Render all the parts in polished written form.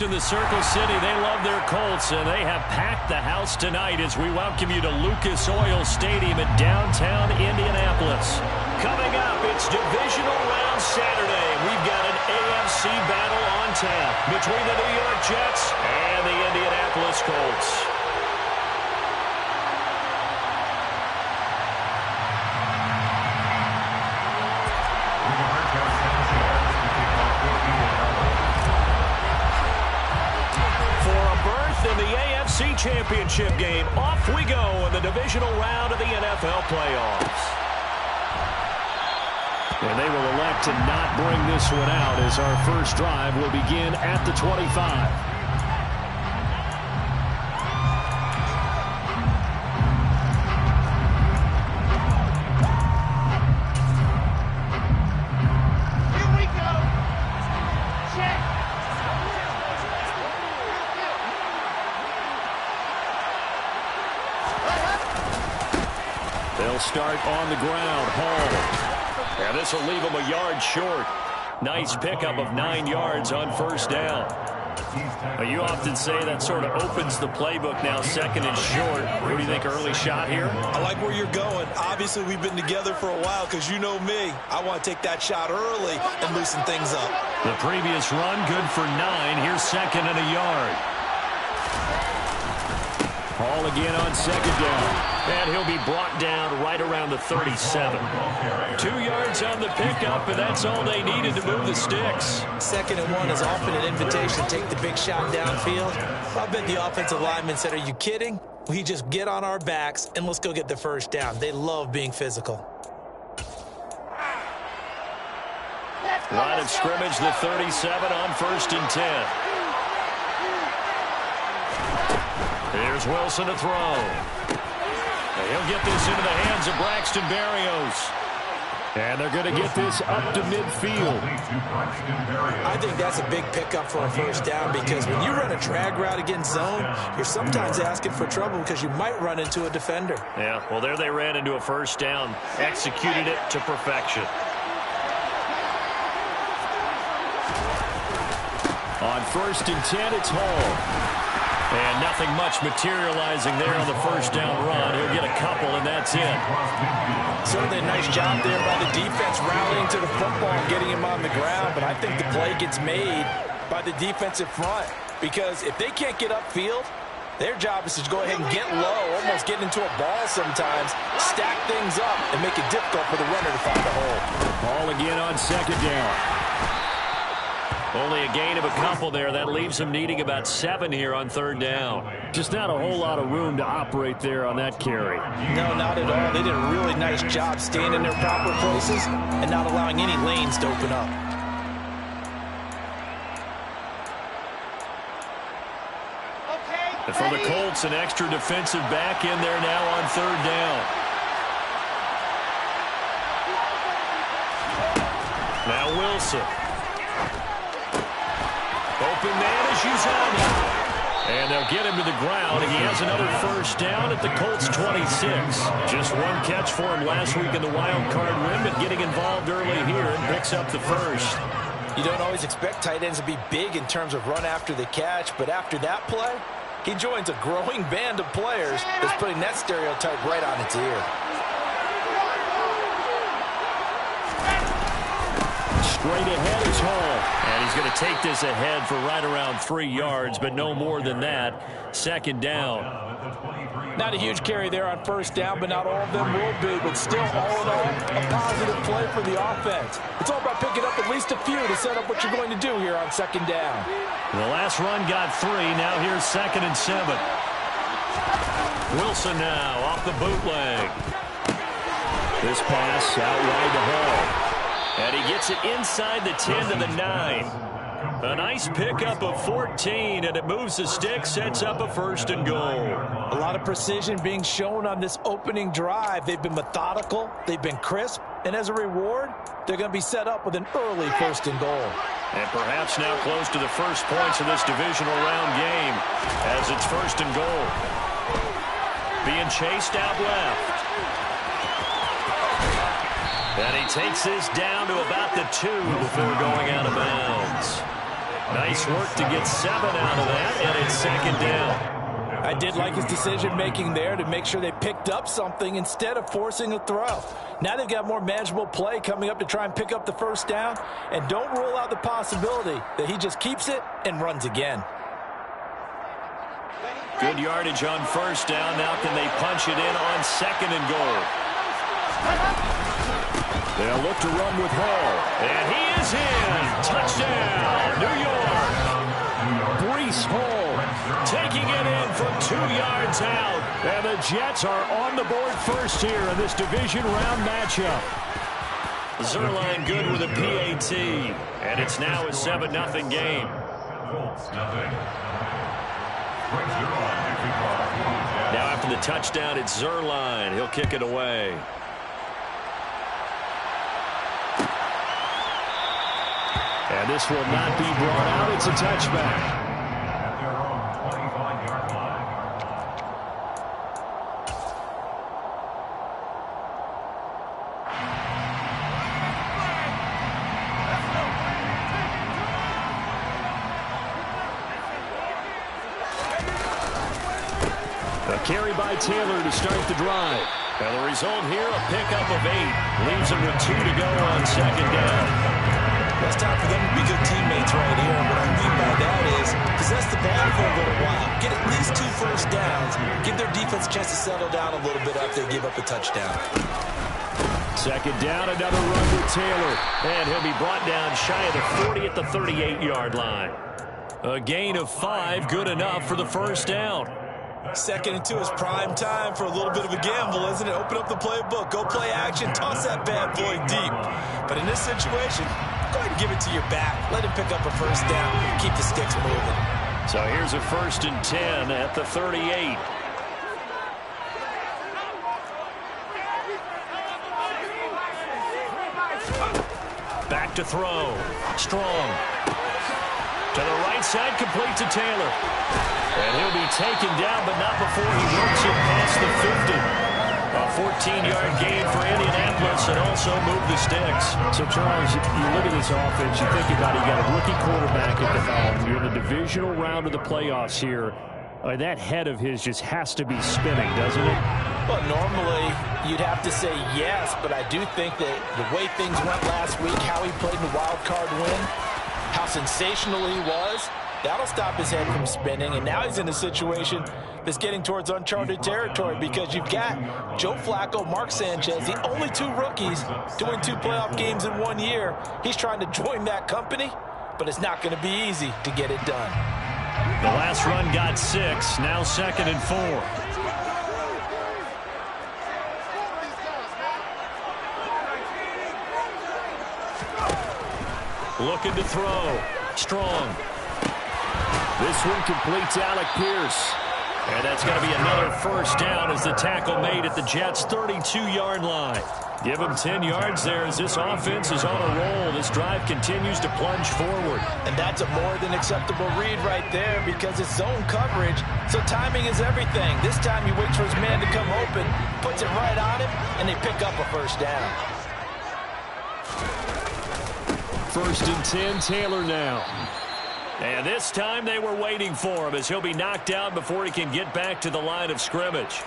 In the Circle City, they love their Colts, and they have packed the house tonight as we welcome you to Lucas Oil Stadium in downtown Indianapolis. Coming up, it's Divisional Round Saturday. We've got an AFC battle on tap between the New York Jets and the Indianapolis Colts. In the AFC Championship game, off we go in the divisional round of the NFL playoffs. And they will elect to not bring this one out as our first drive will begin at the 25. They'll start on the ground. Hall. And this will leave them a yard short. Nice pickup of 9 yards on first down. You often say that sort of opens the playbook now, second and short. What do you think, early shot here? I like where you're going. Obviously, we've been together for a while because you know me. I want to take that shot early and loosen things up. The previous run, good for 9. Here's second and a yard. Hall again on second down. And he'll be brought down right around the 37. 2 yards on the pickup, and that's all they needed to move the sticks. Second and 1 is often an invitation to take the big shot downfield. I bet the offensive lineman said, are you kidding? We just get on our backs, and let's go get the first down. They love being physical. Line of scrimmage, the 37 on first and 10. Here's Wilson to throw. He'll get this into the hands of Braxton Berrios. And they're going to get this up to midfield. I think that's a big pickup for a first down because when you run a drag route against zone, you're sometimes asking for trouble because you might run into a defender. Yeah, well, there they ran into a first down. Executed it to perfection. On first and 10, it's Hall. And nothing much materializing there on the first down run. He'll get a couple, and that's it. Certainly a nice job there by the defense rallying to the football and getting him on the ground. But I think the play gets made by the defensive front because if they can't get upfield, their job is to go ahead and get low, almost get into a ball sometimes, stack things up, and make it difficult for the runner to find a hole. Ball again on second down. Only a gain of a couple there. That leaves him needing about 7 here on third down. Just not a whole lot of room to operate there on that carry. No, not at all. They did a really nice job staying in their proper places and not allowing any lanes to open up. And for the Colts, an extra defensive back in there now on third down. Now Wilson. Open man is Uzomah. And they'll get him to the ground. He has another first down at the Colts 26. Just one catch for him last week in the wild card win, but getting involved early here and picks up the first. You don't always expect tight ends to be big in terms of run after the catch, but after that play, he joins a growing band of players that's putting that stereotype right on its ear. Straight ahead is Hall. And he's going to take this ahead for right around 3 yards, but no more than that. Second down. Not a huge carry there on first down, but not all of them will be. But still, all in all, a positive play for the offense. It's all about picking up at least a few to set up what you're going to do here on second down. The last run got 3. Now here's second and 7. Wilson now off the bootleg. This pass out wide to Hall. And he gets it inside the 10 to the 9. A nice pickup of 14, and it moves the stick, sets up a first and goal. A lot of precision being shown on this opening drive. They've been methodical, they've been crisp, and as a reward, they're going to be set up with an early first and goal. And perhaps now close to the first points of this divisional round game as it's first and goal. Being chased out left. And he takes this down to about the 2 before going out of bounds. Nice work to get 7 out of that, and it's second down. I did like his decision-making there to make sure they picked up something instead of forcing a throw. Now they've got more manageable play coming up to try and pick up the first down, and don't rule out the possibility that he just keeps it and runs again. Good yardage on first down. Now can they punch it in on second and goal? They'll look to run with Hall. And he is in. Touchdown, New York. Breece Hall taking it in from 2 yards out. And the Jets are on the board first here in this division round matchup. Zerline good with a PAT. And it's now a 7-0 game. Now after the touchdown, it's Zerline. He'll kick it away. And this will not be brought out. It's a touchback. A carry by Taylor to start the drive. And the result here, a pickup of 8. Leaves him with 2 to go on second down. It's time for them to be good teammates right here. And what I mean by that is possess the ball for a little while. Get at least 2 first downs. Give their defense a chance to settle down a little bit after they give up a touchdown. Second down, another run with Taylor. And he'll be brought down shy of the 40 at the 38-yard line. A gain of 5, good enough for the first down. Second and 2 is prime time for a little bit of a gamble, isn't it? Open up the playbook, go play action, toss that bad boy deep. But in this situation, go ahead and give it to your back. Let him pick up a first down. Keep the sticks moving. So here's a 1st and 10 at the 38. Back to throw. Strong. To the right side, complete to Taylor. And he'll be taken down, but not before he works it past the 50. A 14-yard gain for Indianapolis and also move the sticks. So, Charles, you look at this offense, you think about it, you got a rookie quarterback at the helm. You're in the divisional round of the playoffs here. That head of his just has to be spinning, doesn't it? Well, normally you'd have to say yes, but I do think that the way things went last week, how he played in the wild card win, how sensational he was, that'll stop his head from spinning. And now he's in a situation that's getting towards uncharted territory because you've got Joe Flacco, Mark Sanchez, the only 2 rookies to win 2 playoff games in 1 year. He's trying to join that company, but it's not going to be easy to get it done. The last run got 6, now 2nd and 4. Looking to throw. Strong. This one completes Alec Pierce. And that's going to be another first down as the tackle made at the Jets' 32-yard line. Give them 10 yards there as this offense is on a roll. This drive continues to plunge forward. And that's a more than acceptable read right there because it's zone coverage, so timing is everything. This time he waits for his man to come open, puts it right on him, and they pick up a first down. 1st and 10, Taylor now. And this time they were waiting for him as he'll be knocked down before he can get back to the line of scrimmage.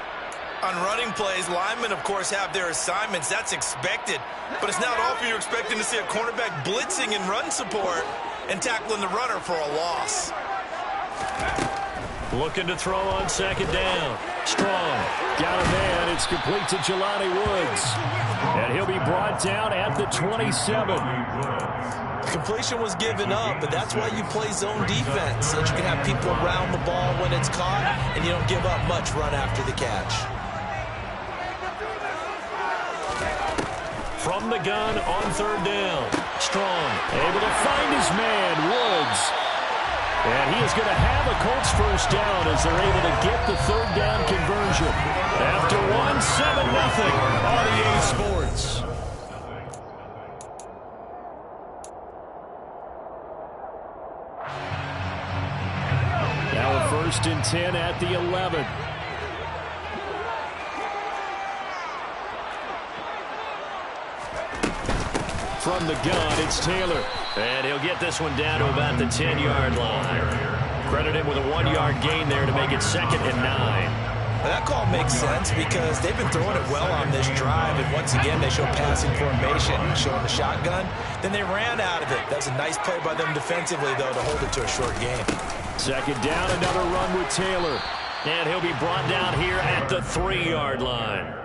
On running plays, linemen, of course, have their assignments. That's expected. But it's not often you're expecting to see a cornerback blitzing in run support and tackling the runner for a loss. Looking to throw on second down. Strong. Got a man. It's complete to Jelani Woods. And he'll be brought down at the 27. Completion was given up, but that's why you play zone defense, so that you can have people around the ball when it's caught, and you don't give up much run after the catch. From the gun on 3rd down. Strong. Able to find his man, Woods. And he is going to have a Colts first down as they're able to get the 3rd down conversion. After 1, 7-0 on EA Sports. Now a 1st and 10 at the 11. from the gun, it's Taylor. And he'll get this one down to about the 10-yard line. Credit him with a 1-yard gain there to make it 2nd and 9. That call makes sense because they've been throwing it well on this drive, and once again they show passing formation, showing the shotgun. Then they ran out of it. That was a nice play by them defensively, though, to hold it to a short game. 2nd down, another run with Taylor. And he'll be brought down here at the 3-yard line.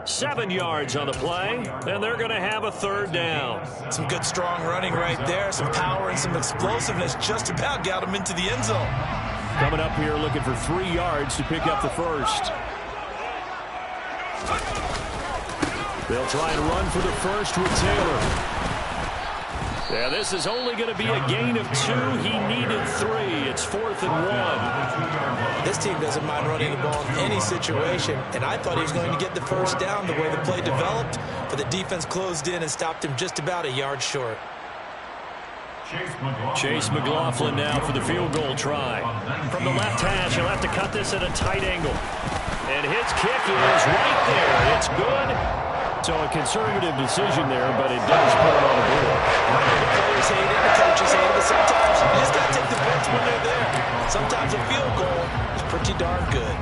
7 yards on the play, and they're going to have a 3rd down. Some good strong running right there, some power and some explosiveness just about got him into the end zone. Coming up here looking for 3 yards to pick up the first. They'll try and run for the first with Taylor. Yeah, this is only going to be a gain of 2. He needed 3. It's 4th and 1. This team doesn't mind running the ball in any situation, and I thought he was going to get the first down the way the play developed, but the defense closed in and stopped him just about a yard short. Chase McLaughlin now for the field goal try. From the left hash, he'll have to cut this at a tight angle. And his kick is right there. It's good. So a conservative decision there, but it does put it on the board. The players hate it, the coaches hate it, but sometimes you just got to take the bets when they're there. Sometimes a field goal is pretty darn good.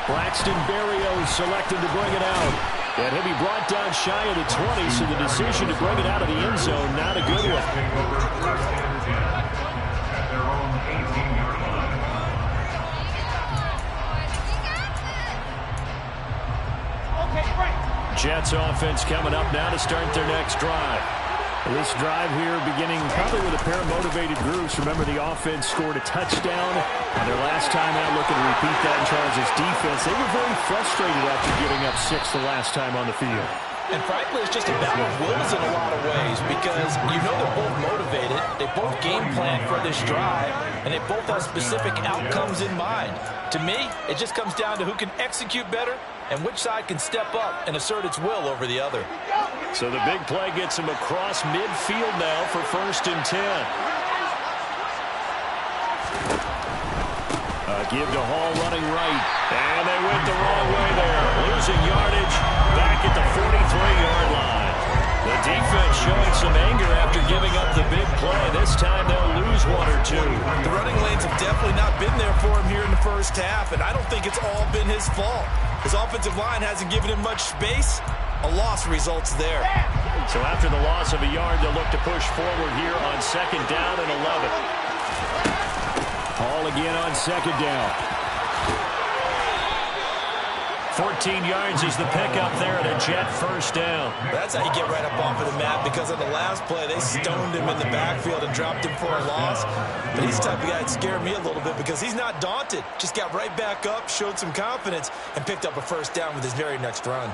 Braxton Berrios selected to bring it out. And he'll be brought down shy of the 20, so the decision to bring it out of the end zone, not a good one. Jets offense coming up now to start their next drive. This drive here beginning probably with a pair of motivated groups. Remember, the offense scored a touchdown on their last time out, looking to repeat that in Charles' defense. They were very frustrated after giving up 6 the last time on the field. And frankly, it's just a battle of wills in a lot of ways because you know they're both motivated, they both game plan for this drive, and they both have specific outcomes in mind. To me, it just comes down to who can execute better and which side can step up and assert its will over the other. So the big play gets him across midfield now for 1st and 10. Give to Hall running right. And they went the wrong way there. Losing yardage back at the 43-yard line. The defense showing some anger after giving up the big play. This time they'll lose 1 or 2. The running lanes have definitely not been there for him here in the first half, and I don't think it's all been his fault. His offensive line hasn't given him much space. A loss results there. So after the loss of a yard, they'll look to push forward here on 2nd down and 11. Hall again on 2nd down. 14 yards is the pickup there at a Jet 1st down. That's how you get right up off of the mat, because on the last play, they stoned him in the backfield and dropped him for a loss. But he's the type of guy that scared me a little bit because he's not daunted. Just got right back up, showed some confidence, and picked up a 1st down with his very next run.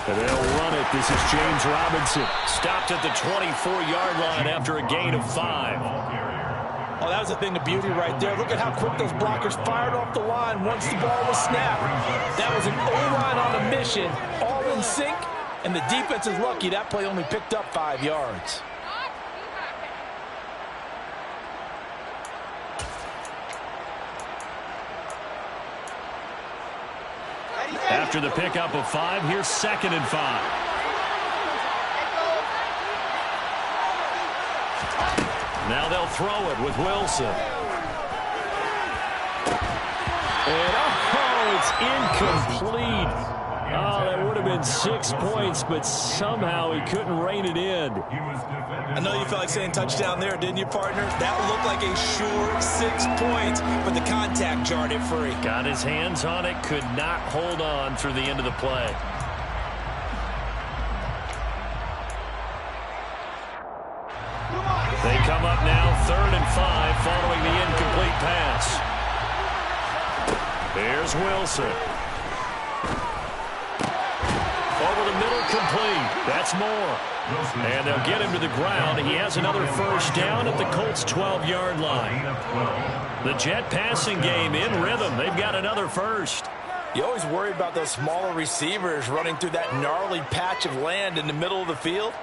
And they'll run it. This is James Robinson. Stopped at the 24-yard line after a gain of 5. Oh, that was a thing of beauty right there. Look at how quick those blockers fired off the line once the ball was snapped. That was an O-line on a mission, all in sync, and the defense is lucky that play only picked up 5 yards. After the pickup of 5, here's 2nd and 5. Now they'll throw it with Wilson. And it's incomplete. Oh, that would have been 6 points, but somehow he couldn't rein it in. I know you felt like saying touchdown there, didn't you, partner? That looked like a sure 6 points, but the contact jarred it free. Got his hands on it, could not hold on through the end of the play. They come up now 3rd and 5 following the incomplete pass. Here's Wilson. Over the middle, complete. That's more. And they'll get him to the ground. He has another 1st down at the Colts' 12-yard line. The Jet passing game in rhythm. They've got another 1st. You always worry about those smaller receivers running through that gnarly patch of land in the middle of the field.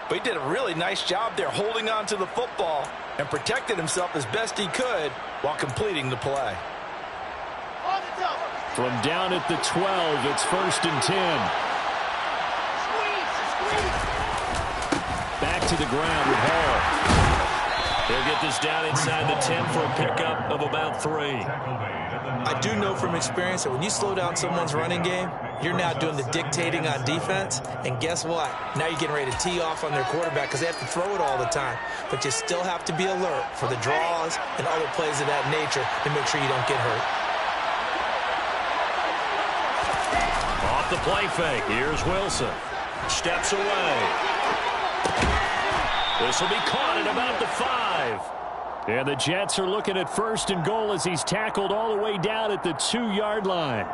But he did a really nice job there holding on to the football and protected himself as best he could while completing the play. From down at the 12, it's 1st and 10. Back to the ground with Hall. They'll get this down inside the 10 for a pickup of about 3. I do know from experience that when you slow down someone's running game, you're now doing the dictating on defense. And guess what? Now you're getting ready to tee off on their quarterback because they have to throw it all the time. But you still have to be alert for the draws and other plays of that nature to make sure you don't get hurt. Off the play fake. Here's Wilson. Steps away. This will be caught at about the 5. And the Jets are looking at 1st and goal as he's tackled all the way down at the 2-yard line.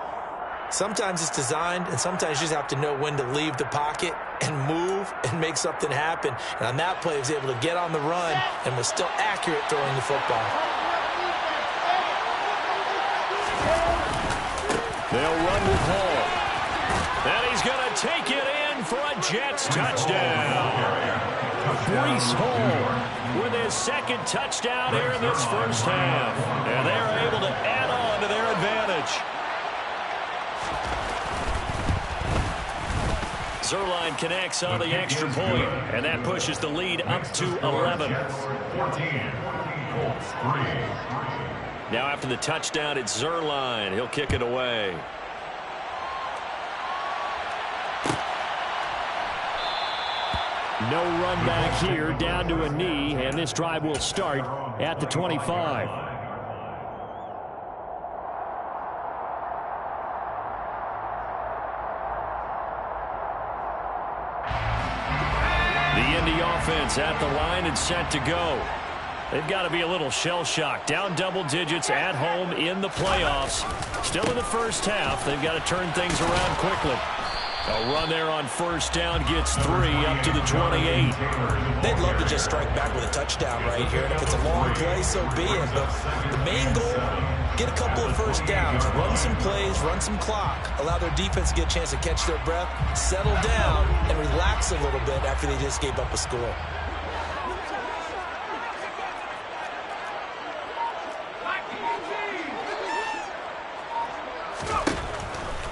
Sometimes it's designed, and sometimes you just have to know when to leave the pocket and move and make something happen. And on that play, he was able to get on the run and was still accurate throwing the football. They'll run with Hall. And he's going to take it in for a Jets touchdown. Breece Hall with his 2nd touchdown here in this first half. And they're able to add on to their advantage. Zerline connects on the extra point, and that pushes the lead up to 11. Now after the touchdown, it's Zerline. He'll kick it away. No run back here, down to a knee, and this drive will start at the 25. The Indy offense at the line and set to go. They've got to be a little shell-shocked. Down double digits at home in the playoffs. Still in the first half. They've got to turn things around quickly. A run there on 1st down gets 3 up to the 28. They'd love to just strike back with a touchdown right here. And if it's a long play, so be it. But the main goal, get a couple of 1st downs, run some plays, run some clock, allow their defense to get a chance to catch their breath, settle down, and relax a little bit after they just gave up a score.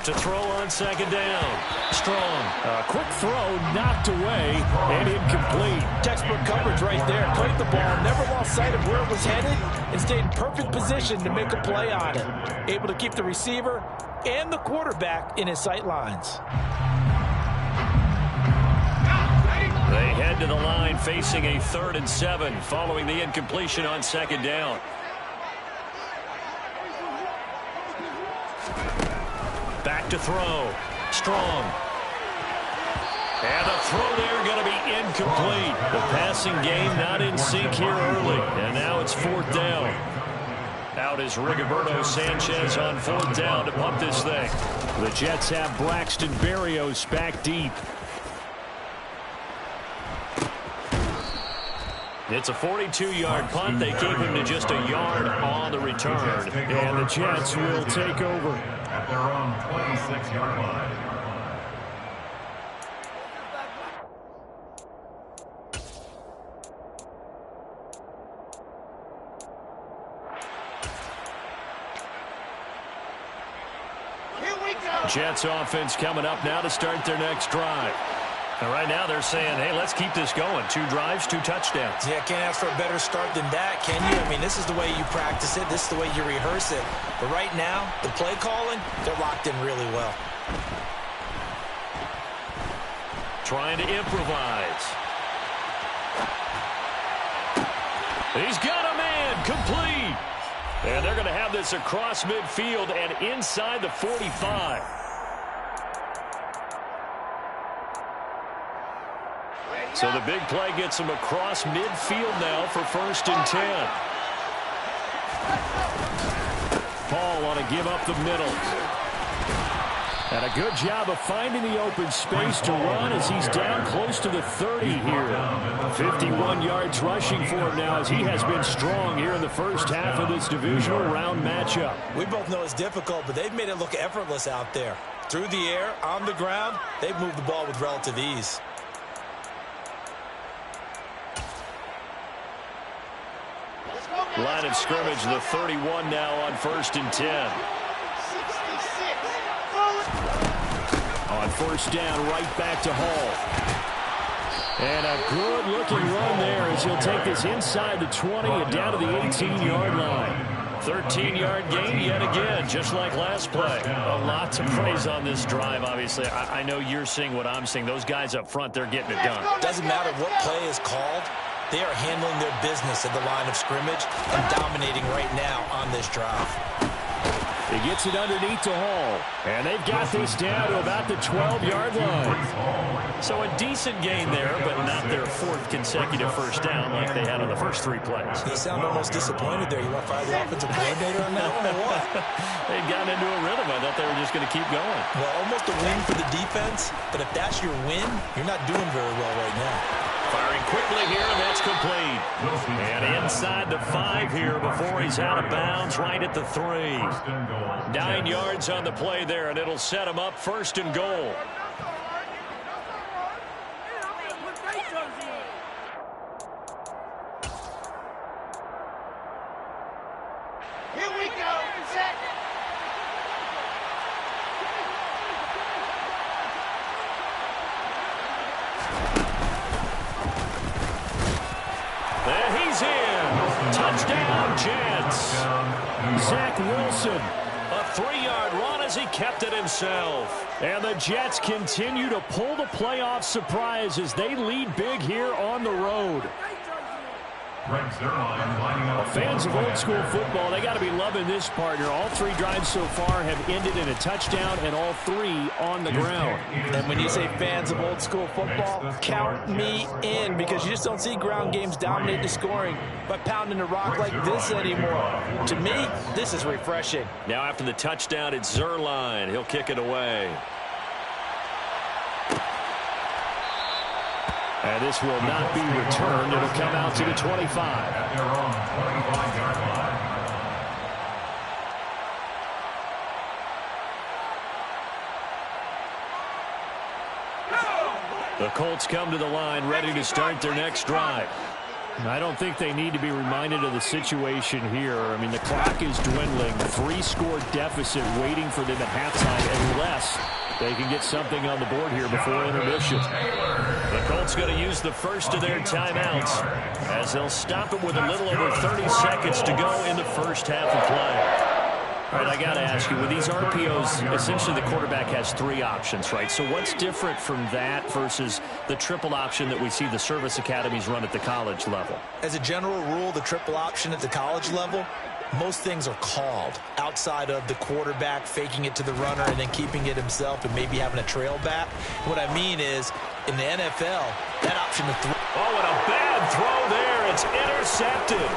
To throw on 2nd down. Strong. A quick throw knocked away and incomplete. Textbook coverage right there. Caught the ball, never lost sight of where it was headed, and stayed in perfect position to make a play on it. Able to keep the receiver and the quarterback in his sight lines. They head to the line facing a 3rd and 7 following the incompletion on 2nd down. Back to throw. Strong. And the throw there going to be incomplete. The passing game not in sync here early. And now it's 4th down. Out is Rigoberto Sanchez on 4th down to punt this thing. The Jets have Braxton Berrios back deep. It's a 42-yard punt. They keep him to just a yard on the return. And the Jets will take over at their own 26-yard line. Jets offense coming up now to start their next drive. And right now they're saying, hey, let's keep this going. 2 drives, 2 touchdowns. Yeah, can't ask for a better start than that, can you? I mean, this is the way you practice it. This is the way you rehearse it. But right now, the play calling, they're locked in really well. Trying to improvise. He's got a man, complete. And they're going to have this across midfield and inside the 45. So the big play gets him across midfield now for 1st and 10. Paul on a give up the middle. And a good job of finding the open space to run as he's down close to the 30 here. 51 yards rushing for him now as he has been strong here in the first half of this divisional round matchup. We both know it's difficult, but they've made it look effortless out there. Through the air, on the ground, they've moved the ball with relative ease. Line of scrimmage, the 31 now on 1st and 10. On first down, right back to Hall. And a good-looking run there as he'll take this inside the 20 and down to the 18-yard line. 13-yard gain yet again, just like last play. A lot to praise on this drive, obviously. I know you're seeing what I'm seeing. Those guys up front, they're getting it done. Doesn't matter what play is called. They are handling their business at the line of scrimmage and dominating right now on this drive. He gets it underneath to Hall. And they've got this down to about the 12-yard line. So a decent gain there, but not their 4th consecutive first down like they had on the first 3 plays. You sound almost disappointed there. You want to fire the offensive coordinator on that one or what? They'd gotten into a rhythm. I thought they were just going to keep going. Well, almost a win for the defense, but if that's your win, you're not doing very well right now. Firing quickly here, and that's complete. And inside the 5 here before he's out of bounds, right at the 3. 9 yards on the play there, and it'll set him up 1st and goal. Here we go. Set. And he's in. Touchdown, Jets. Zach Wilson. A 3-yard run as he kept it himself. And the Jets continue to pull the playoff surprise as they lead big here on the road. Fans of old school football, they got to be loving this partner. All 3 drives so far have ended in a touchdown, and all 3 on the ground. And when you say fans of old school football, count me in, because you just don't see ground games dominate the scoring by pounding the rock like this anymore. To me, this is refreshing. Now after the touchdown, it's Zuerlein. He'll kick it away. And this will not be returned. It'll come out to the 25. At their own 25-yard line. The Colts come to the line ready to start their next drive. I don't think they need to be reminded of the situation here. I mean, the clock is dwindling. 3-score deficit waiting for them at halftime unless they can get something on the board here before intermission. The Colts going to use the first of their timeouts as they'll stop it with a little over 30 seconds to go in the first half of play. All right, I got to ask you, with these RPOs, essentially the quarterback has 3 options, right? So what's different from that versus the triple option that we see the service academies run at the college level? As a general rule, the triple option at the college level, most things are called outside of the quarterback faking it to the runner and then keeping it himself and maybe having a trail back. What I mean is, in the NFL, that option of Oh, and a bad throw there. It's intercepted.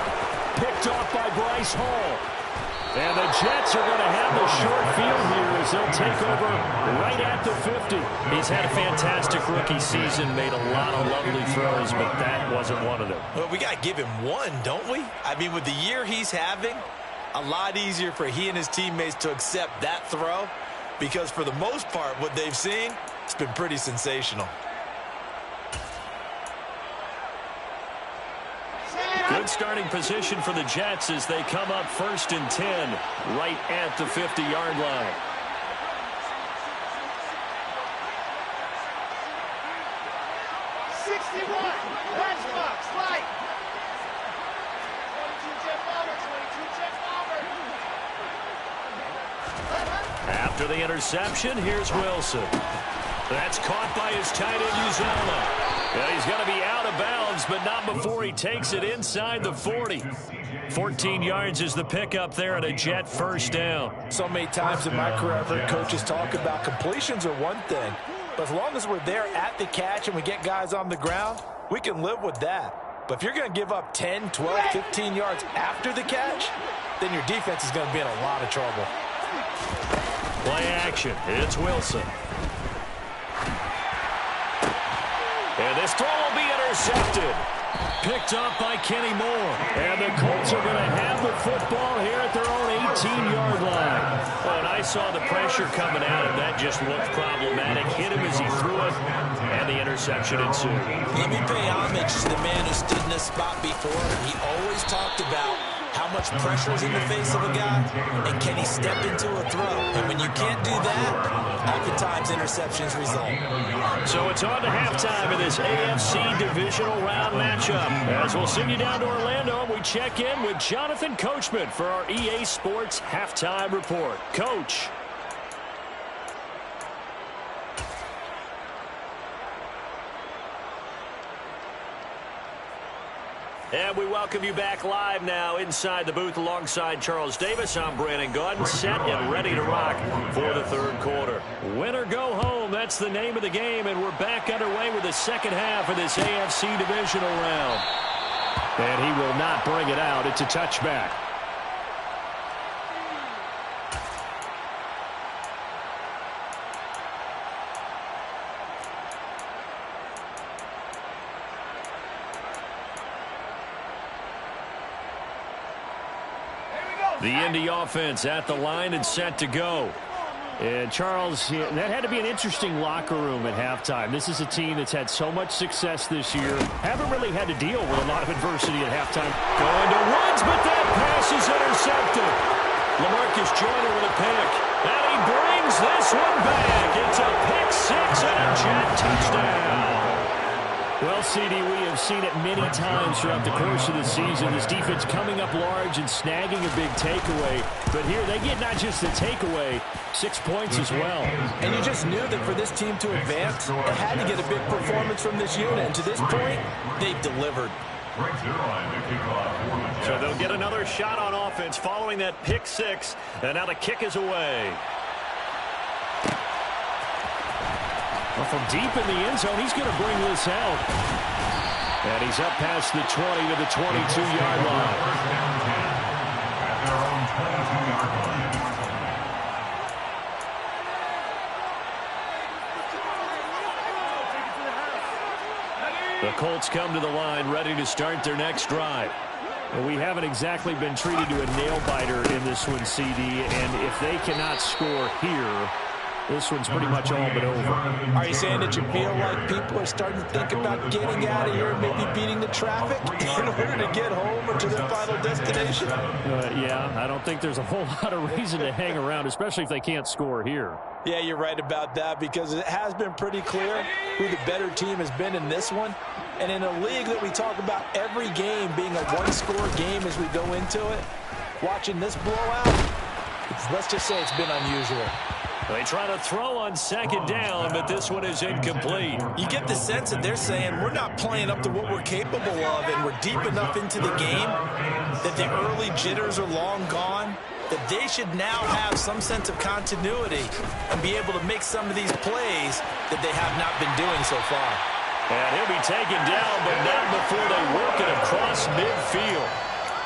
Picked off by Bryce Hall. And the Jets are going to have the short field here as they'll take over right at the 50. He's had a fantastic rookie season, made a lot of lovely throws, but that wasn't one of them. Well, we got to give him one, don't we? I mean, with the year he's having, a lot easier for he and his teammates to accept that throw, because for the most part, what they've seen, it's been pretty sensational. Good starting position for the Jets as they come up 1st and 10 right at the 50-yard line. After the interception, here's Wilson. That's caught by his tight end, Uzomah. Yeah, he's going to be out of bounds, but not before he takes it inside the 40. 14 yards is the pickup there at a Jet first down. So many times in my career, I've heard coaches talk about completions are one thing, but as long as we're there at the catch and we get guys on the ground, we can live with that. But if you're going to give up 10, 12, 15 yards after the catch, then your defense is going to be in a lot of trouble. Play action. It's Wilson. And this throw will be intercepted. Picked up by Kenny Moore. And the Colts are going to have the football here at their own 18-yard line. Oh, and I saw the pressure coming at him. That just looked problematic. Hit him as he threw it, and the interception ensued. Let me pay homage to the man who stood in this spot before. He always talked about how much pressure is in the face of a guy, and can he step into a throw? And when you can't do that, oftentimes interceptions result. So it's on to halftime in this AFC Divisional Round matchup. As we'll send you down to Orlando, we check in with Jonathan Coachman for our EA Sports Halftime Report. Coach. And we welcome you back live now inside the booth alongside Charles Davis. I'm Brandon Gaudin, set and ready to rock for the third quarter. Win or go home, that's the name of the game, and we're back underway with the second half of this AFC Divisional Round. And he will not bring it out. It's a touchback. The Indy offense at the line and set to go. And Charles, that had to be an interesting locker room at halftime. This is a team that's had so much success this year. Haven't really had to deal with a lot of adversity at halftime. Going to Woods, but that pass is intercepted. LaMarcus Joyner with a pick. And he brings this one back. It's a pick six and a Jet touchdown. Well, CD, we have seen it many times throughout the course of the season. This defense coming up large and snagging a big takeaway. But here they get not just the takeaway, 6 points as well. And you just knew that for this team to advance, it had to get a big performance from this unit. And to this point, they've delivered. So they'll get another shot on offense following that pick six. And now the kick is away. Well, from deep in the end zone, he's going to bring this out. And he's up past the 20 to the 22-yard line. The Colts come to the line ready to start their next drive. Well, we haven't exactly been treated to a nail-biter in this one, CD, and if they cannot score here, this one's pretty much all but over. Are you saying that you feel like people are starting to think about getting out of here and maybe beating the traffic in order to get home or to their final destination? Yeah, I don't think there's a whole lot of reason to hang around, especially if they can't score here. Yeah, you're right about that because it has been pretty clear who the better team has been in this one. And in a league that we talk about every game being a one-score game as we go into it, watching this blowout, let's just say it's been unusual. They try to throw on second down, but this one is incomplete. You get the sense that they're saying we're not playing up to what we're capable of, and we're deep enough into the game that the early jitters are long gone, that they should now have some sense of continuity and be able to make some of these plays that they have not been doing so far. And he'll be taken down, but not before they work it across midfield.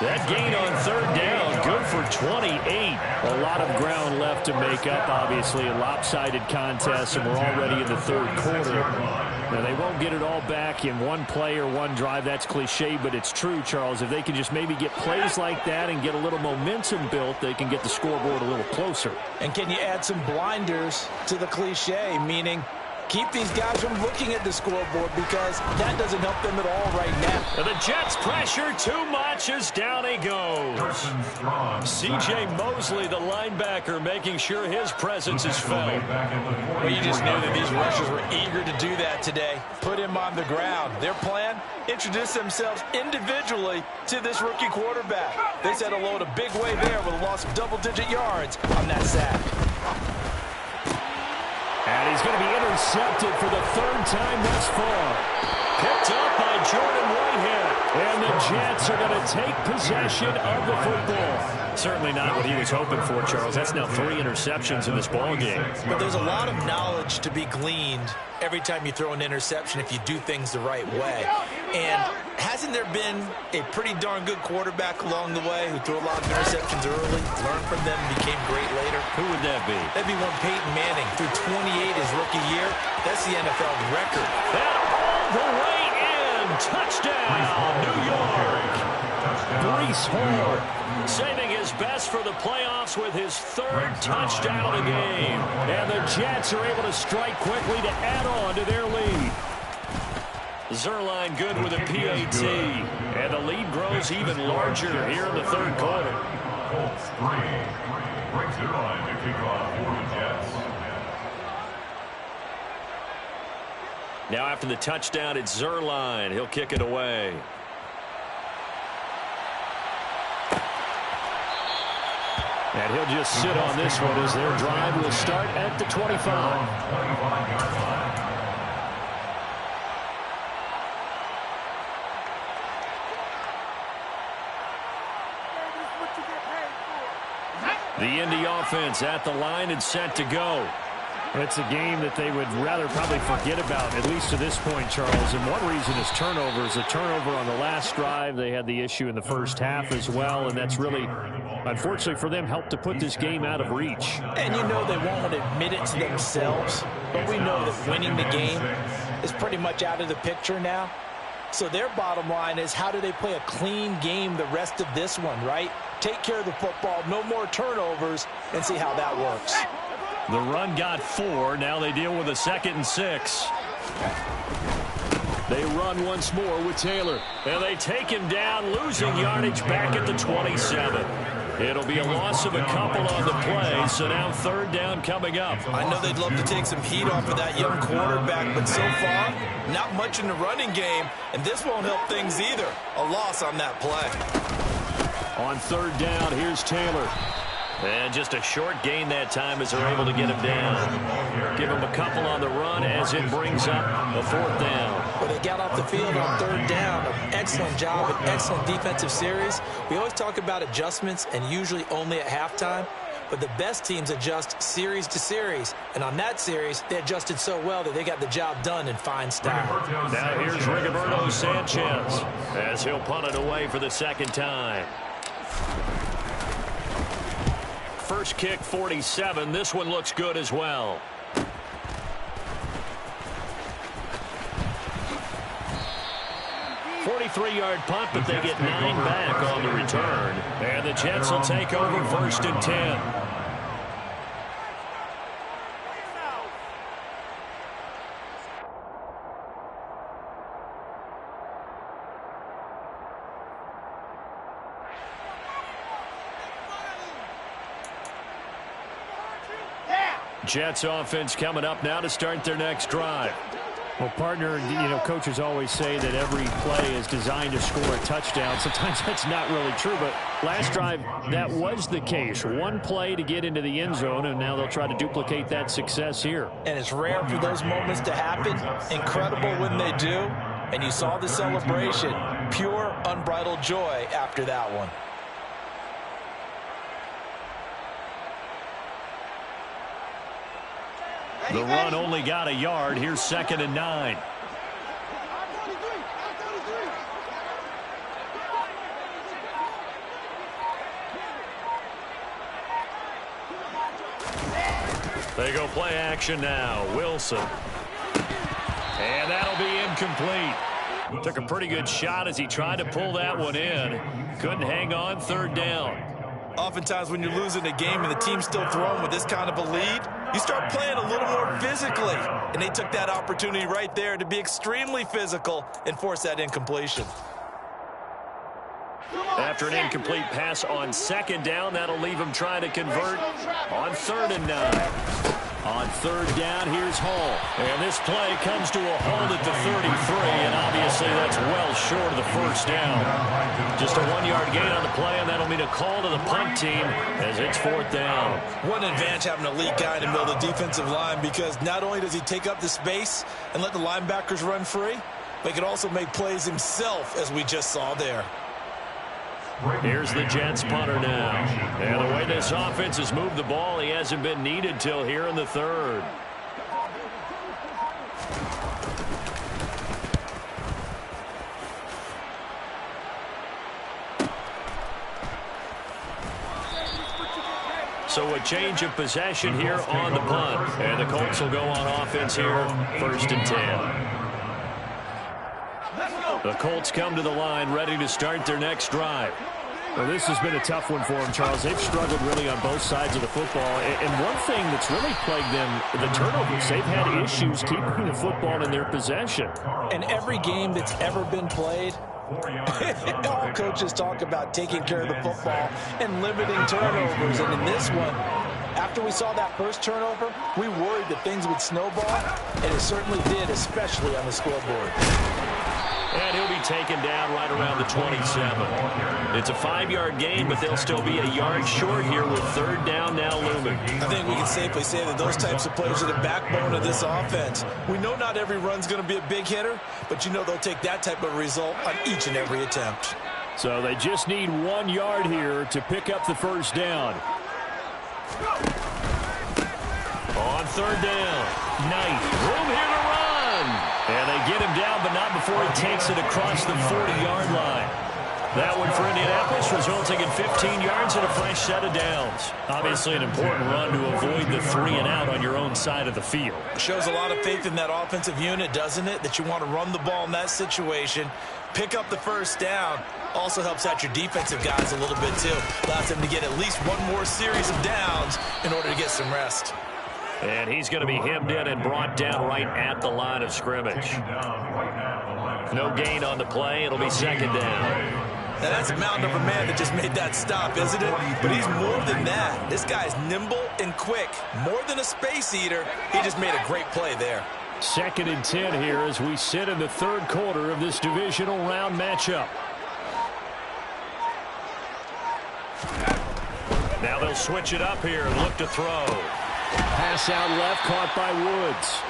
That gain on third down, good for 28. A lot of ground left to make up, obviously. A lopsided contest, and we're already in the third quarter. Now, they won't get it all back in one play or one drive. That's cliche, but it's true, Charles. If they can just maybe get plays like that and get a little momentum built, they can get the scoreboard a little closer. And can you add some blinders to the cliche, meaning keep these guys from looking at the scoreboard because that doesn't help them at all right now. And the Jets pressure too much as down he goes. C.J. Mosley, the linebacker, making sure his presence is felt. Well, you just knew that these rushers were eager to do that today. Put him on the ground. Their plan, introduce themselves individually to this rookie quarterback. They said hello to Big Way there with a loss of double-digit yards on that sack. And he's going to be intercepted for the third time thus far. Picked up by Jordan Whitehead. And the Jets are going to take possession of the football. Certainly not what he was hoping for, Charles. That's now 3 interceptions in this ballgame. But there's a lot of knowledge to be gleaned every time you throw an interception if you do things the right way. And hasn't there been a pretty darn good quarterback along the way who threw a lot of interceptions early, learned from them, and became great later? Who would that be? That'd be one Peyton Manning. Threw 28 his rookie year. That's the NFL record. And all the way in. touchdown, New York. Breece Hall saving his best for the playoffs with his third touchdown of the game. And the Jets are able to strike quickly to add on to their lead. Zerline good with a PAT. And the lead grows even larger here in the third quarter. Colts 3. Brings it on to kick off for the Jets. Now after the touchdown, it's Zerline. He'll kick it away. And he'll just sit on this one as their drive will start at the 25. The Indy offense at the line and set to go. It's a game that they would rather probably forget about, at least to this point, Charles. And one reason is turnovers. A turnover on the last drive. They had the issue in the first half as well, and that's really, unfortunately for them, helped to put this game out of reach. And you know they won't admit it to themselves, but we know that winning the game is pretty much out of the picture now. So their bottom line is, how do they play a clean game the rest of this one, right? Take care of the football, no more turnovers, and see how that works. The run got 4. Now they deal with a 2nd and 6. They run once more with Taylor. And they take him down, losing yardage back at the 27. It'll be a loss of a couple on the play, so now 3rd down coming up. I know they'd love to take some heat off of that young quarterback, but so far, not much in the running game, and this won't help things either. A loss on that play. On 3rd down, here's Taylor. And just a short gain that time as they're able to get him down. Give him a couple on the run as it brings up a 4th down. Well, they got off the field on 3rd down. An excellent job, an excellent defensive series. We always talk about adjustments and usually only at halftime. But the best teams adjust series to series. And on that series, they adjusted so well that they got the job done in fine style. Now here's Rigoberto Sanchez as he'll punt it away for the 2nd time. First kick, 47. This one looks good as well. $43-yard punt, but they get 9 back on the return. And the Jets will take over 1st and 10. Jets offense coming up now to start their next drive. Well, partner, coaches always say that every play is designed to score a touchdown. Sometimes that's not really true, but last drive, that was the case. One play to get into the end zone, and now they'll try to duplicate that success here. And it's rare for those moments to happen. Incredible when they do. And you saw the celebration. Pure, unbridled joy after that one. The run only got a yard. Here's 2nd and 9. They go play action now. Wilson. And that'll be incomplete. Took a pretty good shot as he tried to pull that one in. Couldn't hang on. 3rd down. Oftentimes when you're losing a game and the team's still throwing with this kind of a lead, you start playing a little more physically. And they took that opportunity right there to be extremely physical and force that incompletion. After an incomplete pass on 2nd down, that'll leave him trying to convert on 3rd and 9. On 3rd down, here's Hall. And this play comes to a halt at the 33, and obviously that's well short of the 1st down. Just a 1-yard gain on the play, and that'll mean a call to the punt team as it's 4th down. What an advantage having an elite guy in the middle of the defensive line, because not only does he take up the space and let the linebackers run free, but he can also make plays himself, as we just saw there. Here's the Jets punter now. And the way this offense has moved the ball, he hasn't been needed till here in the 3rd. So a change of possession here on the punt. And the Colts will go on offense here, 1st and 10. Let's go. The Colts come to the line, ready to start their next drive. Well, this has been a tough one for them, Charles. They've struggled really on both sides of the football. And one thing that's really plagued them, the turnovers. They've had issues keeping the football in their possession. And every game that's ever been played, all coaches talk about taking care of the football and limiting turnovers. And in this one, after we saw that first turnover, we worried that things would snowball, and it certainly did, especially on the scoreboard. And he'll be taken down right around the 27. It's a 5-yard gain, but they'll still be a yard short here with third down now looming. I think we can safely say that those types of plays are the backbone of this offense. We know not every run's going to be a big hitter, but you know they'll take that type of result on each and every attempt. So they just need 1 yard here to pick up the first down. On third down, Knight, room here to run. And they get him down, but not before he takes it across the 40-yard line. That one for Indianapolis, resulting in 15 yards and a fresh set of downs. Obviously an important run to avoid the 3-and-out on your own side of the field. Shows a lot of faith in that offensive unit, doesn't it? That you want to run the ball in that situation, pick up the first down. Also helps out your defensive guys a little bit, too. Allows them to get at least one more series of downs in order to get some rest. And he's going to be hemmed in and brought down right at the line of scrimmage. No gain on the play. It'll be second down. Now, that's a mountain of a man that just made that stop, isn't it? But he's more than that. This guy's nimble and quick. More than a space eater. He just made a great play there. 2nd and 10 here as we sit in the third quarter of this divisional round matchup. Now they'll switch it up here and look to throw. Pass out left, caught by Woods.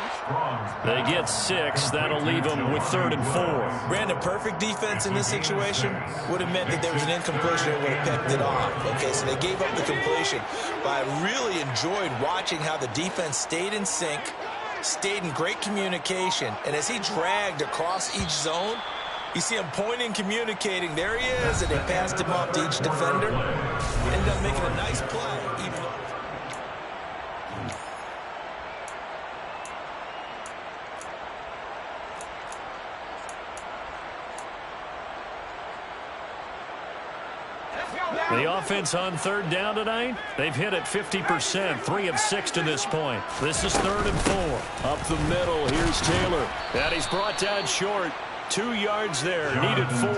They get 6. That'll leave them with 3rd and 4. Brandon, perfect defense in this situation would have meant that there was an incompletion and would have picked it off. Okay, so they gave up the completion. But I really enjoyed watching how the defense stayed in sync, stayed in great communication, and as he dragged across each zone, you see him pointing, communicating. There he is, and they passed him off to each defender. Ended up making a nice play, even though... The offense on third down tonight, they've hit it 50%, 3 of 6 to this point. This is 3rd and 4. Up the middle, here's Taylor. And he's brought down short. 2 yards there, needed 4.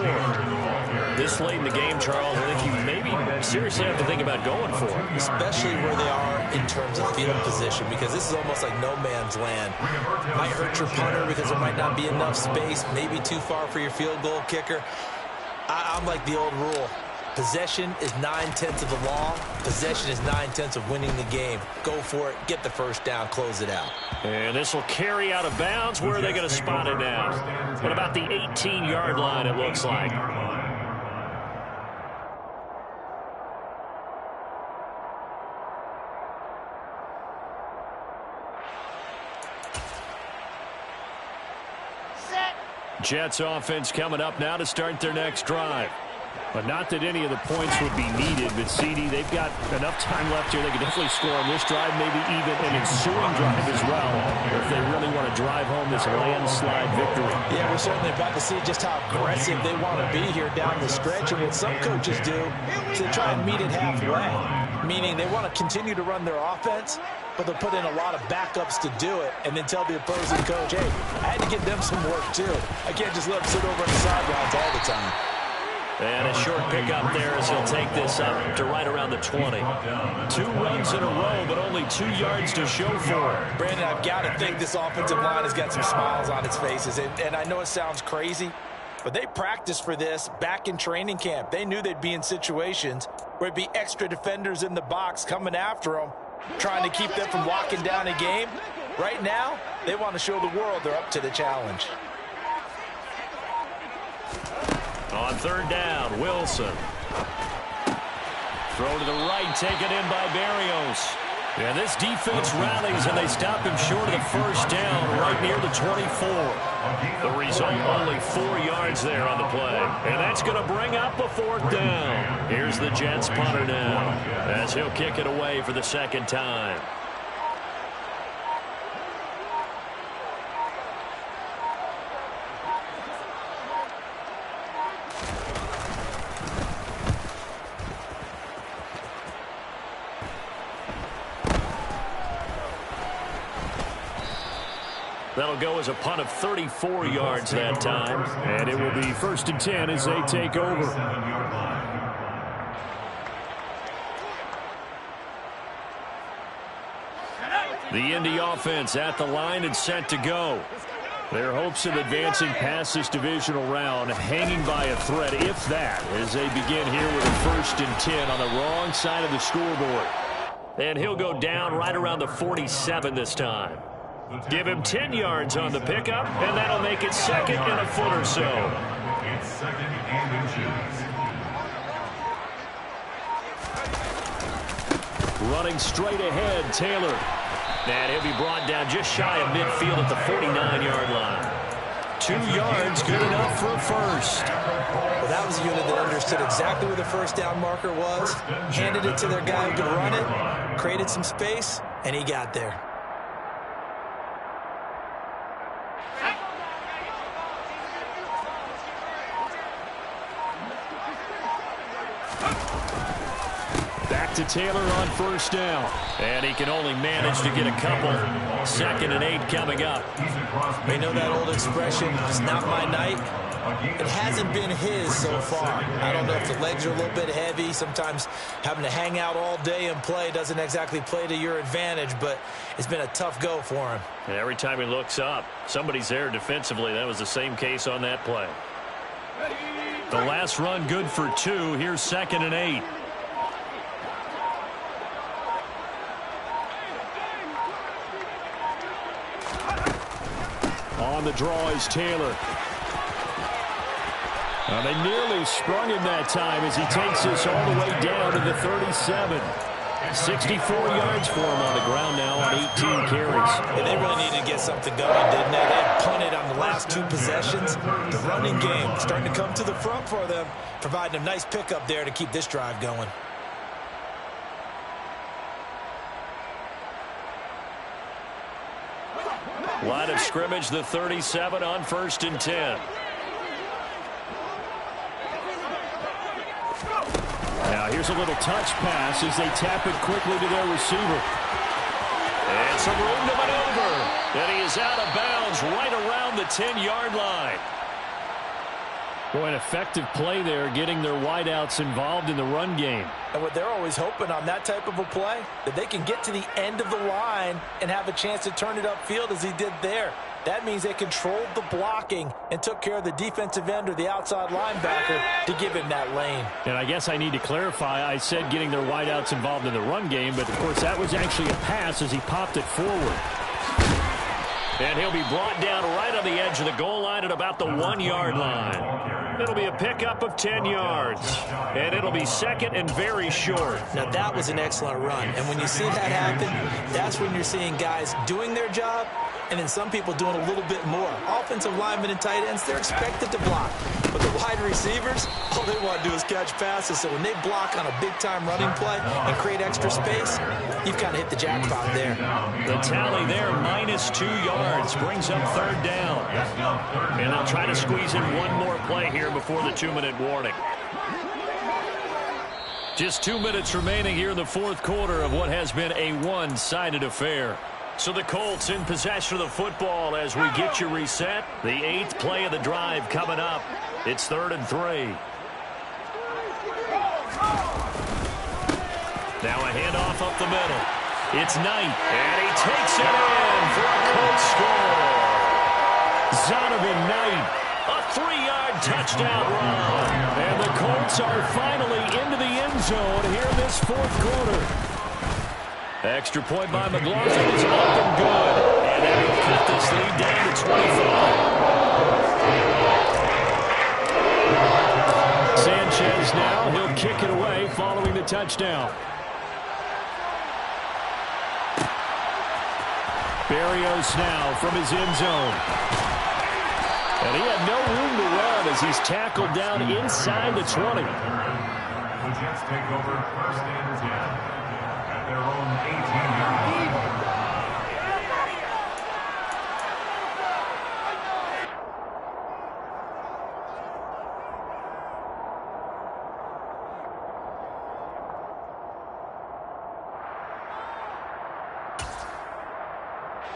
This late in the game, Charles, I think you maybe seriously have to think about going for it. Especially where they are in terms of field position, because this is almost like no man's land. Might hurt your punter because there might not be enough space, maybe too far for your field goal kicker. I'm like the old rule. Possession is 9/10 of the law. Possession is 9/10 of winning the game. Go for it. Get the first down. Close it out. And this will carry out of bounds. Where are they going to spot it now? What about the 18-yard line, it looks like? Set. Jets offense coming up now to start their next drive. But not that any of the points would be needed. But, CD, they've got enough time left here. They can definitely score on this drive, maybe even an ensuing drive as well, if they really want to drive home this landslide victory. Yeah, we're certainly about to see just how aggressive they want to be here down the stretch. And what some coaches do is they try and meet it halfway, meaning they want to continue to run their offense, but they'll put in a lot of backups to do it and then tell the opposing coach, hey, I had to give them some work too. I can't just let them sit over on the sidelines all the time. And a short pickup there as he'll take this up to right around the 20. 2 runs in a row, but only 2 yards to show for it. Brandon, I've got to think this offensive line has got some smiles on its faces. And I know it sounds crazy, but they practiced for this back in training camp. They knew they'd be in situations where it'd be extra defenders in the box coming after them, trying to keep them from locking down a game. Right now, they want to show the world they're up to the challenge. On third down, Wilson. Throw to the right, taken in by Barrios. And this defense rallies, and they stop him short of the first down right near the 24. The result, only 4 yards there on the play. And that's going to bring up a 4th down. Here's the Jets punter now, as he'll kick it away for the second time. That'll go as a punt of 34 yards that time. And it will be 1st and 10 as they take over. The Indy offense at the line and set to go. Their hopes of advancing past this divisional round hanging by a thread, if that, as they begin here with a 1st and 10 on the wrong side of the scoreboard. And he'll go down right around the 47 this time. Give him 10 yards on the pickup, and that'll make it 2nd and a foot or so. It's 2nd and inches. Running straight ahead, Taylor. And he'll be brought down just shy of midfield at the 49-yard line. 2 yards, good enough for a first. Well, that was a unit that understood exactly where the first down marker was, handed it to their guy who could run it, created some space, and he got there. Back to Taylor on 1st down. And he can only manage to get a couple. 2nd and 8 coming up. We know that old expression, it's not my night. It hasn't been his so far. I don't know if the legs are a little bit heavy. Sometimes having to hang out all day and play doesn't exactly play to your advantage, but it's been a tough go for him. And every time he looks up, somebody's there defensively. That was the same case on that play. The last run good for 2. Here's 2nd and 8. On the draw is Taylor. They nearly sprung him that time as he takes this all the way down to the 37. 64 yards for him on the ground now on 18 carries. And they really needed to get something going, didn't they? They had punted on the last 2 possessions. The running game starting to come to the front for them, providing a nice pickup there to keep this drive going. Line of scrimmage, the 37 on 1st and 10. Now here's a little touch pass as they tap it quickly to their receiver. And some room to maneuver. And he is out of bounds right around the 10-yard line. Boy, an effective play there, getting their wideouts involved in the run game. And what they're always hoping on that type of a play, that they can get to the end of the line and have a chance to turn it upfield as he did there. That means they controlled the blocking and took care of the defensive end or the outside linebacker to give him that lane. And I guess I need to clarify, I said getting their wideouts involved in the run game, but of course that was actually a pass as he popped it forward. And he'll be brought down right on the edge of the goal line at about the 1-yard line. It'll be a pickup of 10 yards. And it'll be 2nd and very short. Now that was an excellent run. And when you see that happen, that's when you're seeing guys doing their job and then some people doing a little bit more. Offensive linemen and tight ends, they're expected to block. But the wide receivers, all they want to do is catch passes. So when they block on a big-time running play and create extra space, you've kind of hit the jackpot there. The tally there, -2 yards, brings up 3rd down. And they'll try to squeeze in one more play here before the 2-minute warning. Just 2 minutes remaining here in the 4th quarter of what has been a one-sided affair. So the Colts in possession of the football as we get you reset. The 8th play of the drive coming up. It's 3rd and 3. Now a handoff up the middle. It's Knight, and he takes it in for a Colts score. Zonovan Knight. A 3-yard touchdown run. And the Colts are finally into the end zone here in this 4th quarter. Extra point by McLaughlin is up and good. And that will cut this lead down to 25. Sanchez now, he'll kick it away following the touchdown. Berrios now from his end zone. And he had no room to run as he's tackled down inside the 20. The Jets take over 1st and 10 at their own 18-yard line.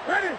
Ready?